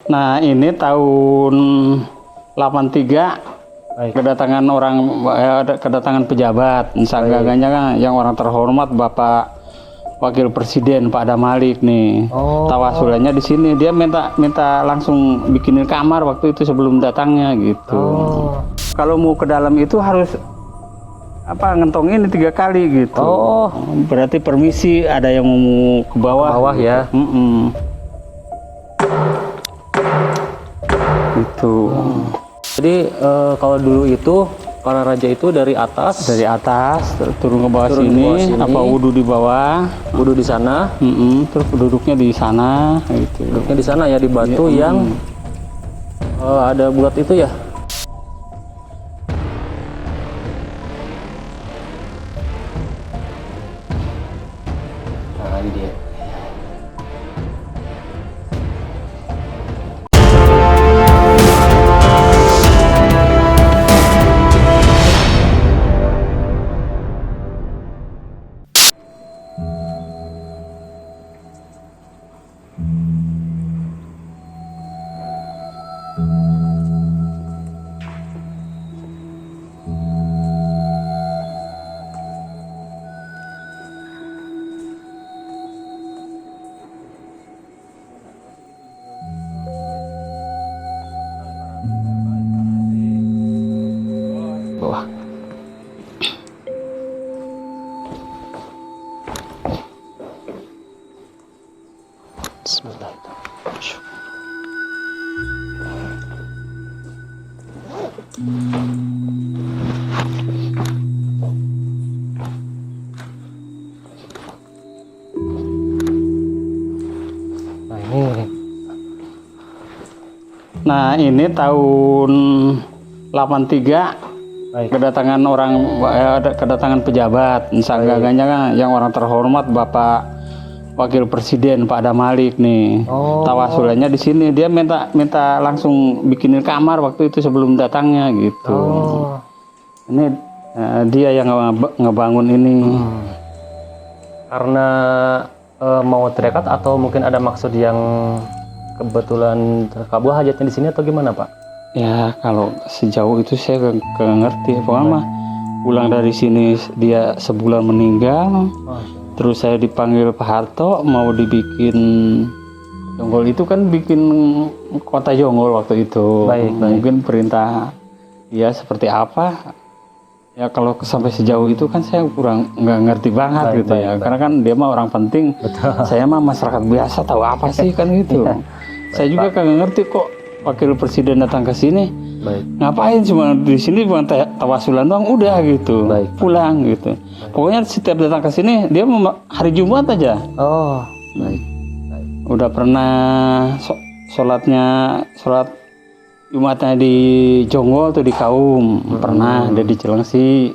Nah, ini tahun 83 Baik. kedatangan pejabat. Sanggagannya kan yang orang terhormat Bapak Wakil Presiden Pak Damalik nih. Tawasulannya di sini. Dia minta langsung bikinin kamar waktu itu sebelum datangnya gitu. Kalau mau ke dalam itu harus ngentong ini 3 kali gitu. Berarti permisi, ada yang mau ke bawah. Bawah gitu. ya. Gitu. Jadi kalau dulu itu para raja itu dari atas turun ke bawah Turun ke sini, bawah sini. wudhu di bawah, wudhu di sana, terus duduknya di sana gitu. duduknya di sana ya di batu yang ada bulat itu ya. Nah, ini dia. Bawah. Bismillahirrahmanirrahim. Nah, ini tahun 83 Baik. kedatangan pejabat. Sanggagannya kan yang orang terhormat Bapak Wakil Presiden Pak Damalik nih. Tawasulannya di sini. Dia minta langsung bikinin kamar waktu itu sebelum datangnya gitu. Ini dia yang ngebangun ini. Karena mau terikat atau mungkin ada maksud yang kebetulan terkabul hajatnya di sini atau gimana, Pak? Ya, kalau sejauh itu saya gak ngerti. Pokoknya mah pulang dari sini dia sebulan meninggal. Terus saya dipanggil Pak Harto mau dibikin Jonggol, itu kan bikin kota Jonggol waktu itu. Baik. Mungkin perintah ya seperti apa. Ya kalau sampai sejauh itu kan saya kurang nggak ngerti banget gitu ya. Karena kan dia mah orang penting. Saya mah masyarakat biasa, tahu apa sih kan gitu. Saya juga kagak ngerti kok Wakil Presiden datang ke sini. Ngapain, cuma di sini cuma tawasulan doang udah gitu. Pulang gitu. Pokoknya setiap datang ke sini dia hari Jumat aja. Udah pernah sholat Jumatnya di Jonggol tuh di Kaum. Pernah ada di Cilengsi.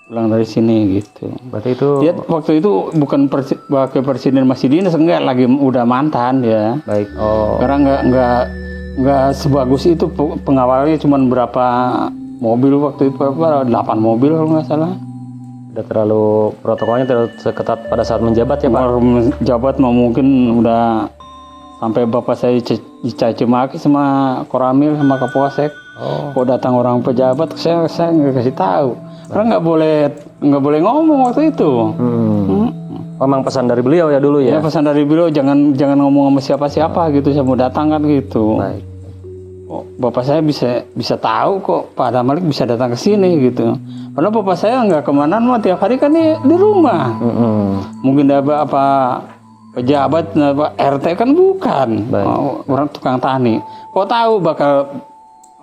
Pulang dari sini gitu. Berarti itu dia waktu itu bukan Wakil Presiden masih dinas, enggak, lagi udah mantan ya. Karena nggak sebagus itu, pengawalnya cuma berapa mobil waktu itu, 8 mobil kalau nggak salah. Udah terlalu protokolnya terlalu seketat pada saat menjabat ya, Pak. Menjabat mau mungkin udah sampai bapak saya dicaci maki sama Koramil sama Kapolsek. Kok datang orang pejabat, saya nggak kasih tahu. Karena nggak boleh ngomong waktu itu. Memang pesan dari beliau ya dulu ya. Ya, pesan dari beliau jangan ngomong sama siapa-siapa gitu. Saya mau datang kan gitu. Kok bapak saya bisa tahu kok Pak Damalik bisa datang ke sini gitu. Padahal bapak saya nggak kemana mah, tiap hari kan di rumah. Mungkin ada apa pejabat RT kan bukan. Orang tukang tani. Kok tahu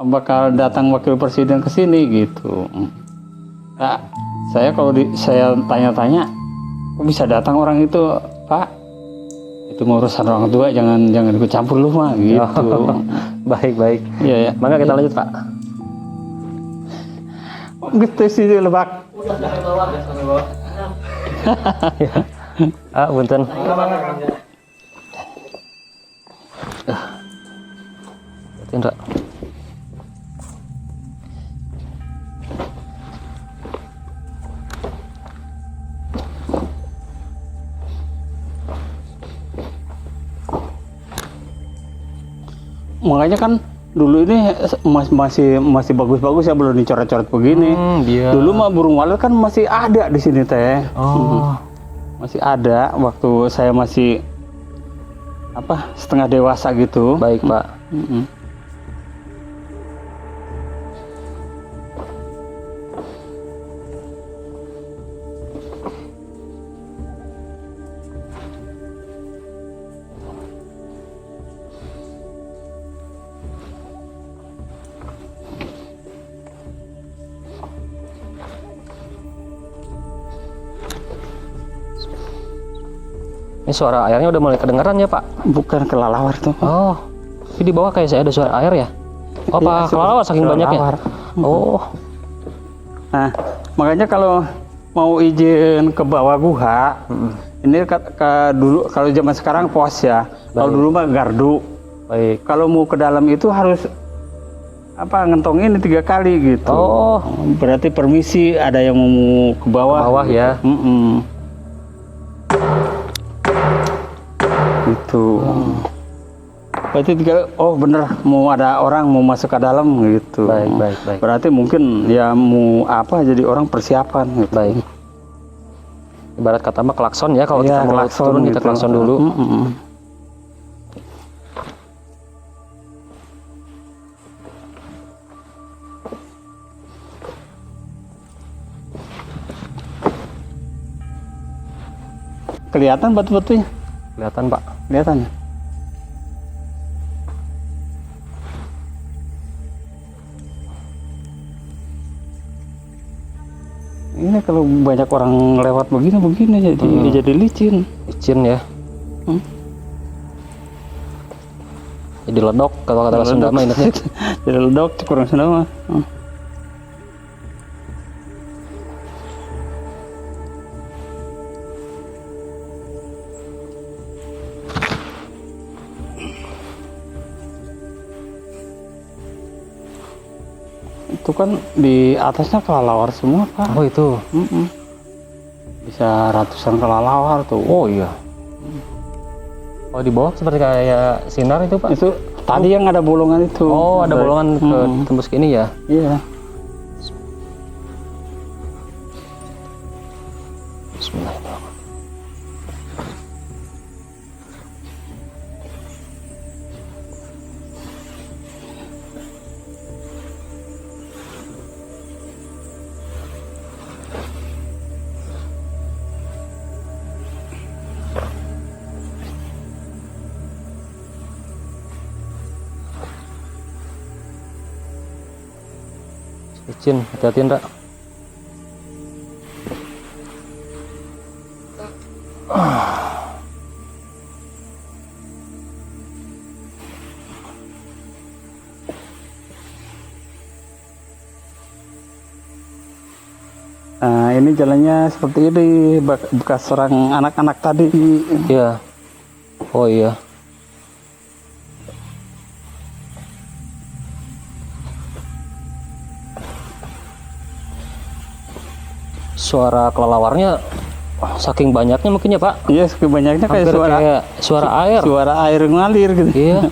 bakal datang Wakil Presiden ke sini gitu. Nah, saya kalau saya tanya-tanya, kok bisa datang orang itu, Pak? Itu urusan orang tua, jangan ikut campur lu mah gitu. Baik. Iya ya. Maka kita lanjut, Pak. Gitu sih Lebak. Punten. Indra. makanya kan dulu ini masih bagus-bagus ya, belum dicoret-coret begini. Iya. Dulu mah burung walet kan masih ada di sini teh. Masih ada waktu saya masih setengah dewasa gitu. Baik, Pak. Ini suara airnya udah mulai kedengaran ya, Pak? Bukan kelelawar tuh. Oh, ini di bawah kayak saya ada suara air ya? Oh, Iya, Pak, kelelawar saking banyaknya? kelelawar. Oh, Nah, makanya kalau mau izin ke bawah gua, ini dulu kalau zaman sekarang pos ya. Kalau dulu mah gardu. baik. Kalau mau ke dalam itu harus ngentongin 3 kali gitu. Oh, Berarti permisi ada yang mau ke bawah. bawah ya. Gitu. Berarti bener mau ada orang mau masuk ke dalam gitu. Baik. Berarti mungkin ya mau jadi orang persiapan gitu. Baik. Ibarat kata mah klakson ya, kalau Iya, kita mau klakson turun kita gitu. klakson dulu. Kelihatan batu-batunya? Kelihatan, Pak. Kelihatan. Ini kalau banyak orang lewat begini jadi licin. Licin ya. Jadi ledok kalau kata Sunda mah ingatnya. Jadi ledok kurang Sunda mah. Itu kan di atasnya kelelawar semua, Pak. Oh, itu. Bisa ratusan kelelawar tuh. Oh, iya. Oh, di bawah seperti kayak sinar itu, Pak? Itu tadi yang ada bolongan itu. Oh, ada bolongan ke tembus ke ini ya. Iya. Bismillahirrahmanirrahim. Licin, hati-hati, Ndra. Nah, ini jalannya seperti ini, bekas serang anak-anak tadi. Iya. Oh, iya. Suara kelelawarnya saking banyaknya mungkin ya, Pak. Iya, banyaknya kayak Hampir kayak suara air. Suara air ngalir gitu. Iya.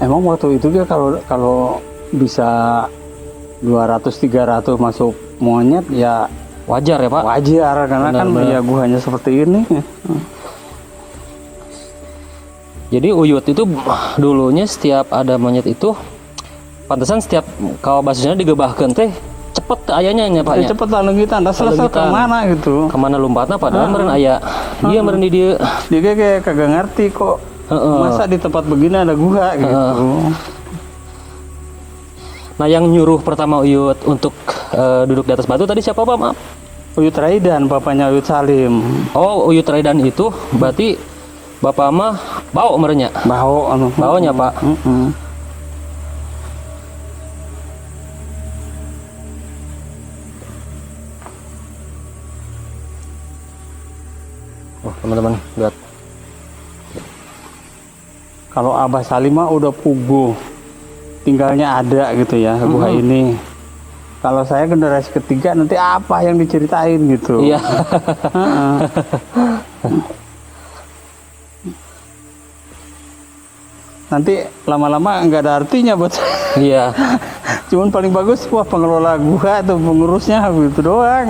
Emang waktu itu dia kalau bisa 200-300 masuk monyet ya Wajar ya, Pak. wajar, karena kan Benar-benar. ya guanya seperti ini. Jadi uyut itu dulunya setiap ada monyet itu pantesan setiap kalau basisnya digebahkeun teh cepet ayahnya nya, Pak. Ya cepet lalu kita anda selesai Legitan. kemana gitu. Kemana lompatnya padahal meureun aya. Dia meureun di dieu. Dia kayak kagak ngerti kok. Masa di tempat begini ada gua gitu. Nah, yang nyuruh pertama Uyut untuk duduk di atas batu tadi siapa, Pak? Maaf. Uyut Raidan, bapaknya Uyut Salim. Oh, Uyut Raidan itu berarti Bapak mah bau merenya. Bau anu. Baunya, Pak. Oh, teman-teman, lihat. Kalau Abah Salim mah udah puguh, tinggalnya ada gitu ya gua ini. Kalau saya generasi ketiga nanti apa yang diceritain gitu. Iya. Nanti lama-lama nggak ada artinya buat saya. Iya. Cuman paling bagus wah pengelola gua atau pengurusnya gitu doang.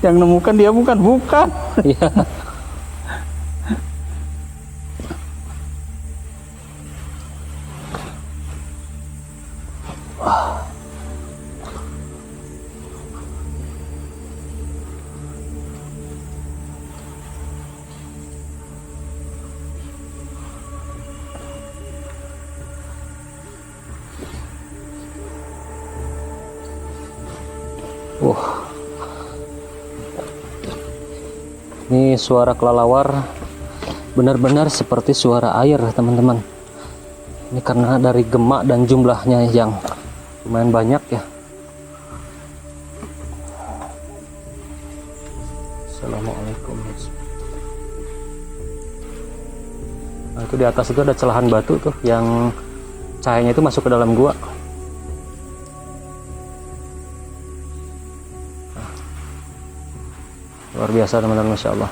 Yang nemukan dia bukan. Iya. Ini suara kelelawar benar-benar seperti suara air, teman-teman. Ini karena dari gemak dan jumlahnya yang lumayan banyak ya. Assalamualaikum. Nah, itu di atas itu ada celahan batu tuh yang cahayanya itu masuk ke dalam gua. Luar biasa teman-teman, Masya Allah.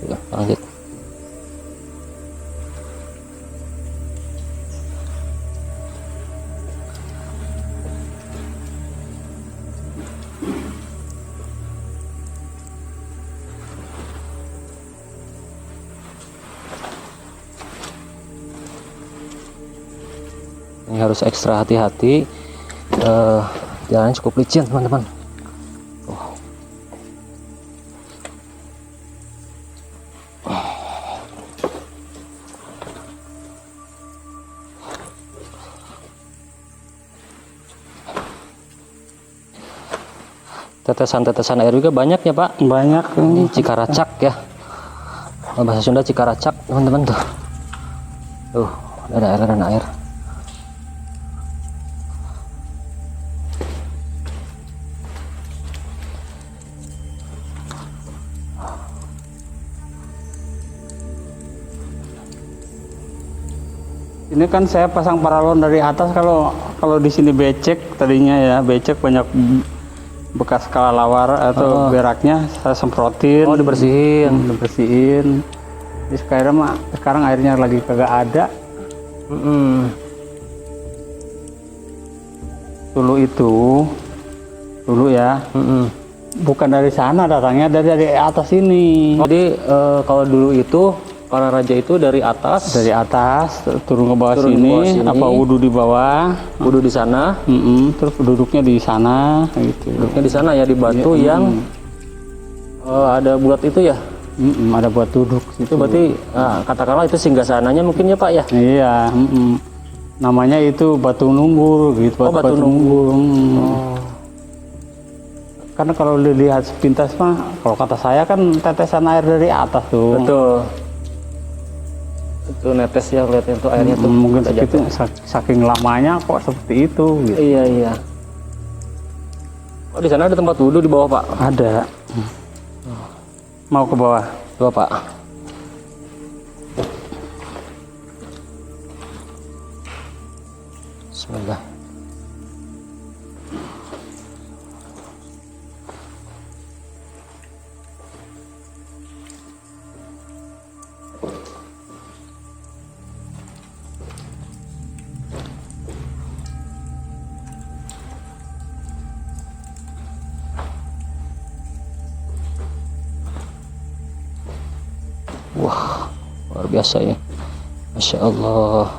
Ya, lanjut. Ini harus ekstra hati-hati. Jalannya cukup licin, teman-teman. Tetesan-tetesan air juga banyak ya, Pak. Banyak. Ini Cikaracak ya. Bahasa Sunda Cikaracak, teman-teman tuh. Tuh, ada air. Ini kan saya pasang paralon dari atas. Kalau di sini becek tadinya ya, becek banyak bekas kelelawar atau beraknya saya semprotin. Oh, dibersihin. Dibersihin. Jadi sekarang airnya lagi kagak ada. Dulu ya. Bukan dari sana datangnya, dari atas ini. Jadi kalau dulu itu para raja itu dari atas turun ke bawah sini, apa wudhu di bawah, wudhu di sana, terus duduknya di sana gitu. Duduknya di sana ya, di batu yang ada bulat itu ya. Ada buat duduk itu berarti katakanlah itu singgasananya mungkin ya, Pak ya. Iya. Namanya itu batu nunggur gitu. Batu nunggur. Karena kalau dilihat sepintas mah, kalau kata saya kan tetesan air dari atas tuh. Betul. Itu netes ya, lihatnya tuh airnya tuh. Mungkin segitu, saking lamanya kok seperti itu gitu. Iya. Oh, di sana ada tempat wudhu di bawah, Pak? Ada. Mau ke bawah? Coba, Pak. Bismillah. Wah, luar biasa ya. Masya Allah.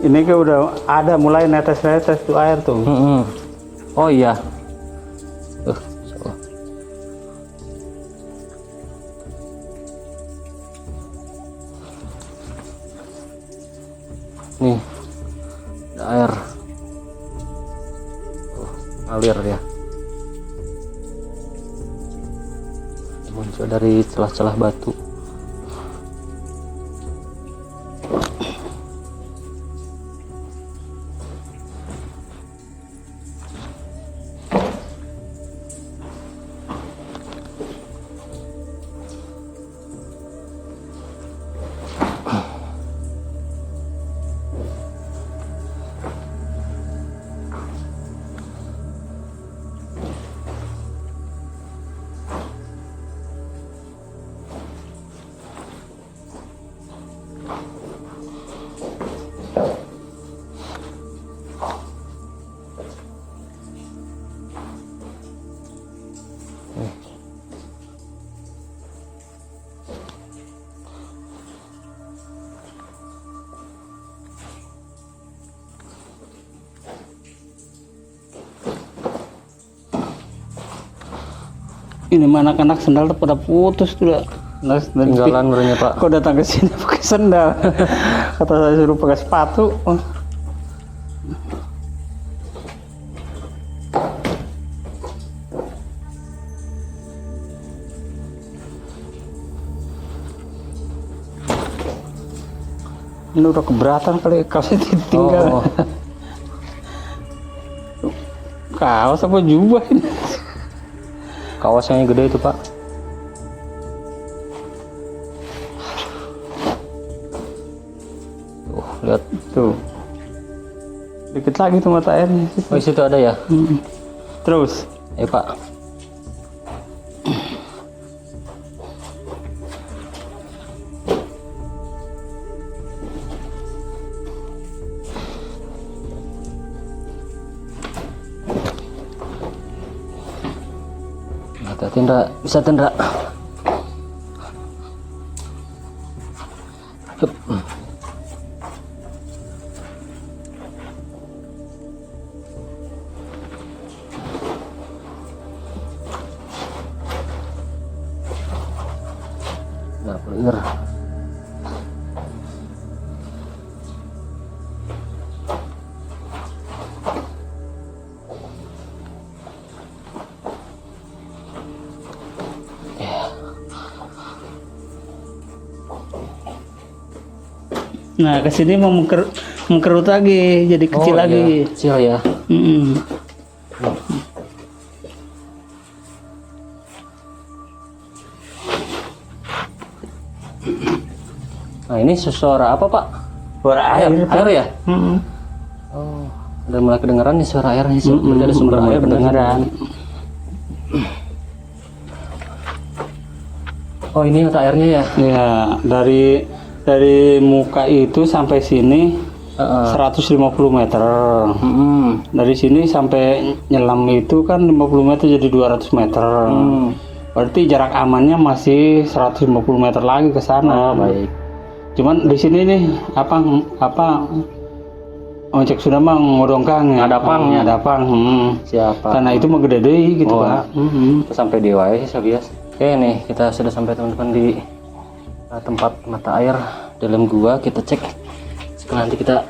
Ini kan udah ada mulai netes-netes tuh air tuh. Oh iya. Nih, ada air. Ngalir ya. muncul dari celah-celah batu. Ini mana anak sendal tuh pada putus tuh dah. Tinggalan merenya Pak. Kok datang ke sini pakai sendal? Kata saya suruh pakai sepatu. Oh. Ini udah keberatan kali kaos tinggal. Oh. Kaos apa jubah ini? Kawasannya gede itu Pak. Tuh, lihat. Tuh. Dikit lagi tuh mata airnya. Oh, di situ ada ya? Terus. Ayo Pak. Hati-hati Ndra, bisa Ndra. Hup. Nah, bener. Nah, kesini mau mengkerut lagi, jadi kecil Oh, lagi. iya. Kecil ya. Mm-mm. Nah, ini suara apa Pak? Suara air. Air ya? Mm-mm. Oh, udah mulai kedengeran nih suara airnya. Berarti ada sumber air beneran. Oh, ini mata airnya ya? Ya, dari muka itu sampai sini 150 meter. Dari sini sampai nyelam itu kan 50 meter jadi 200 meter. Berarti jarak amannya masih 150 meter lagi ke sana. Baik. Cuman di sini nih apa Ojek sudah mah ngodongkang ya. Ngadapang. Siapa? Karena itu mah gede deui gitu, Pak. Kita sampai di wae sabias. Oke nih, kita sudah sampai teman-teman di tempat mata air dalam gua. Kita cek. Sekarang nanti kita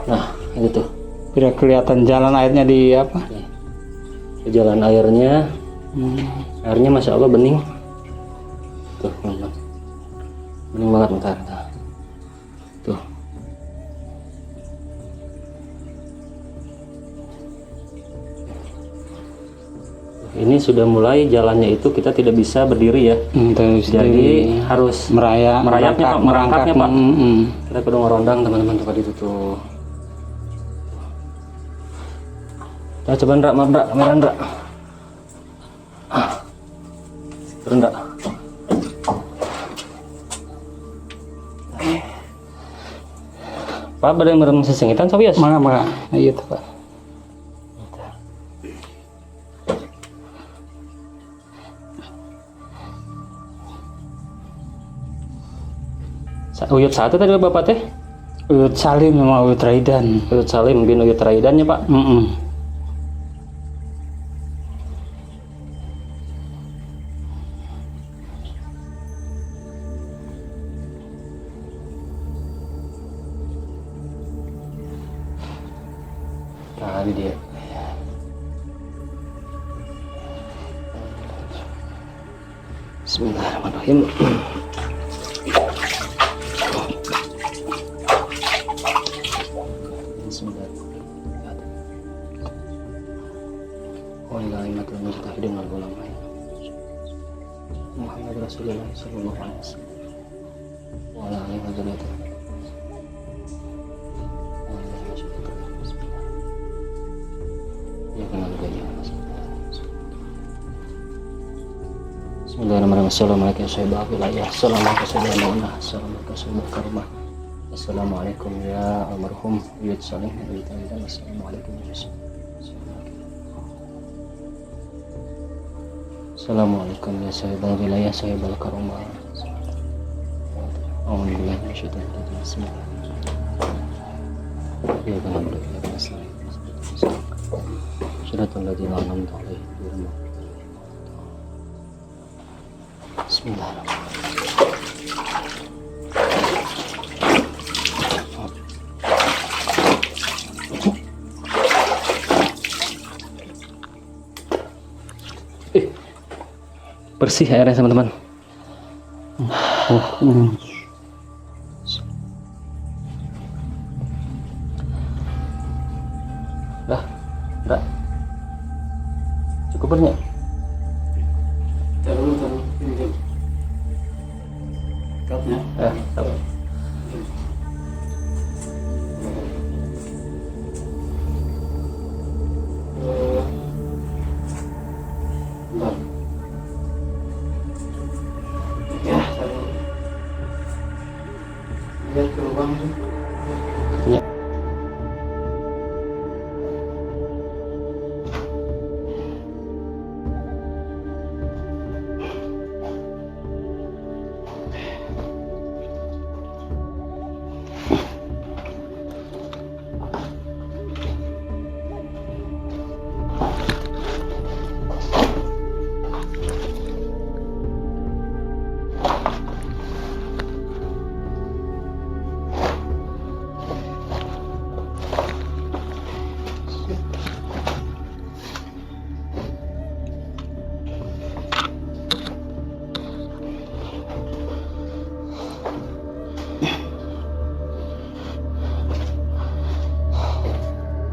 nah, ini tuh. Kira kelihatan jalan airnya di apa? Jalan airnya. Airnya Masya Allah bening. Tuh, teman-teman. Bening banget bentar. Tuh. Ini sudah mulai jalannya itu kita tidak bisa berdiri ya. Jadi harus merangkaknya Pak. Kita kudu ngerondang teman-teman tempat itu tuh. Nah, coba Ndra, maaf Ndra, kamera Ndra. Turun Ndra. Pak, ada yang merem sesengitan sobias? Maka, iya tuh Pak. Uyut satu tadi Bapak teh? Uyut Salim sama Uyut Raidan. Uyut Salim bin Uyut Raidan ya Pak? Nah, ini dia. Bismillahirrahmanirrahim. Muhammad Rasulullah sallallahu alaihi wasallam wa ala alihi wa sahbihi. Bismillahirrahmanirrahim. Assalamualaikum warahmatullahi wabarakatuh. Assalamualaikum ya almarhum Yud Salim. Assalamualaikum Assalamualaikum ya sahibal wilayah sahibal karomah. Alhamdulillah masyaallah. Bismillahirrahmanirrahim. Ya benar ya benar. Syaratul ladzina an'amta alaihim. Bersih airnya teman-teman. Dah. Cukup banyak. Taruh. Kapnya. Taruh. Lihat ke lubang itu. Ya.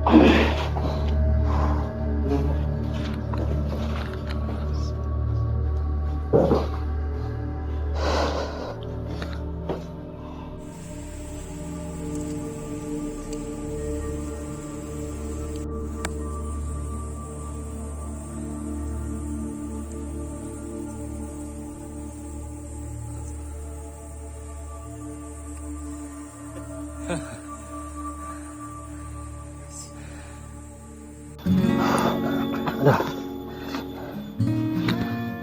Aduh.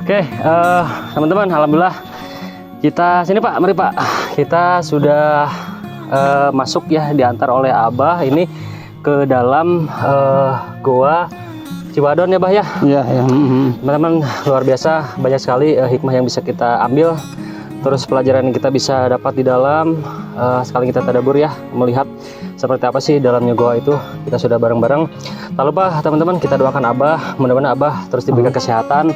Oke, teman-teman, alhamdulillah kita sini Pak, mari Pak. Kita sudah masuk ya, diantar oleh Abah ini ke dalam goa Ciwadon ya Bah ya. Iya, ya. Teman-teman, luar biasa, banyak sekali hikmah yang bisa kita ambil. Terus pelajaran yang kita bisa dapat di dalam, sekali kita tadabbur ya, melihat seperti apa sih dalamnya goa itu. Kita sudah bareng-bareng. Tak lupa teman-teman, kita doakan Abah, mudah-mudahan Abah terus diberikan kesehatan,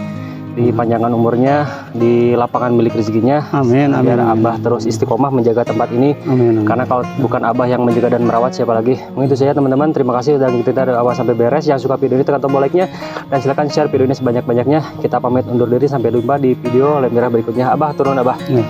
dipanjangkan umurnya, di lapangan milik rezekinya. Amin, amin. Biar Abah terus istiqomah menjaga tempat ini. Amin. Karena kalau bukan Abah yang menjaga dan merawat, siapa lagi? Mungkin itu saja teman-teman. Terima kasih sudah ngikutin dari awal sampai beres. Yang suka video ini tekan tombol like-nya dan silahkan share video ini sebanyak-banyaknya. Kita pamit undur diri, sampai jumpa di video lembaran berikutnya. Abah turun Abah. Ya.